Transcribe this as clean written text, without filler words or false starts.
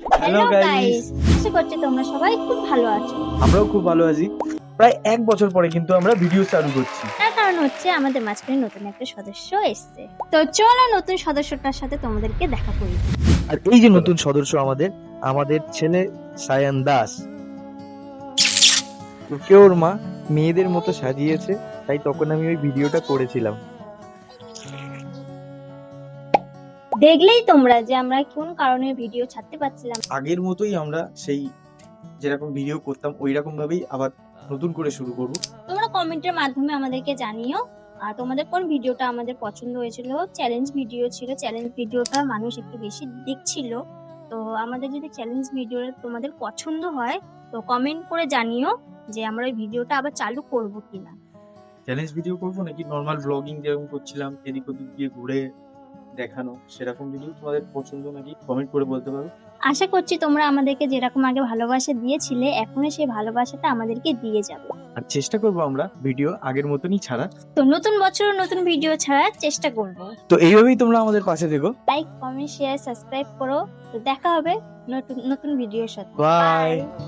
Hello guys, আশা করছি তোমরা সবাই খুব ভালো আছো। আমরাও খুব ভালো আছি। প্রায় 1 বছর পরে কিন্তু আমরা ভিডিও চালু করছি। তার কারণ হচ্ছে আমাদের মাঝখানে নতুন একটা সদস্য এসেছে। তো চলো নতুন সদস্যটার সাথে তোমাদেরকে দেখা করি। আর এই যে নতুন সদস্য আমাদের ছেলে সায়ান দাস। ওকে ওর মা মেয়েদের মতো সাজিয়েছে, তাই তখন আমি ওই ভিডিওটা করেছিলাম। দেখলেই তোমরা যে আমরা কোন কারণে ভিডিও ছাড়তে পারছিলাম। আগের মতোই আমরা সেই যেরকম ভিডিও করতাম ওই রকম ভাবেই আবার নতুন করে শুরু করব। তোমরা কমেন্টের মাধ্যমে আমাদেরকে জানিও। আর তোমাদের কোন ভিডিওটা আমাদের পছন্দ হয়েছিল। চ্যালেঞ্জ ভিডিও ছিল, চ্যালেঞ্জ ভিডিওটা মানুষ একটু বেশি দেখছিল। তো আমাদের যদি চ্যালেঞ্জ ভিডিও তোমাদের পছন্দ হয় তো কমেন্ট করে জানিও যে আমরা ওই ভিডিওটা আবার চালু করব কিনা। চ্যালেঞ্জ ভিডিও করবো নাকি নর্মাল ব্লগিং যেরকম করছিলাম এদিক ওদিক গিয়ে ঘুরে দেখানো, সেরকম ভিডিও তোমাদের পছন্দ নাকি কমেন্ট করে বলতে পারো। আশা করছি তোমরা আমাদেরকে যেরকম আগে ভালোবাসা দিয়েছিলে এখনো সেই ভালোবাসাটা আমাদেরকে দিয়ে যাবে। আর চেষ্টা করবো আমরা ভিডিও আগের মতনই ছাড়া। তো নতুন বছর নতুন ভিডিও ছাড়ার চেষ্টা করব। তো এইভাবেই তোমরা আমাদের পাশে থেকো। লাইক কমেন্ট শেয়ার সাবস্ক্রাইব করো। তো দেখা হবে নতুন নতুন ভিডিওর সাথে। বাই। Bye.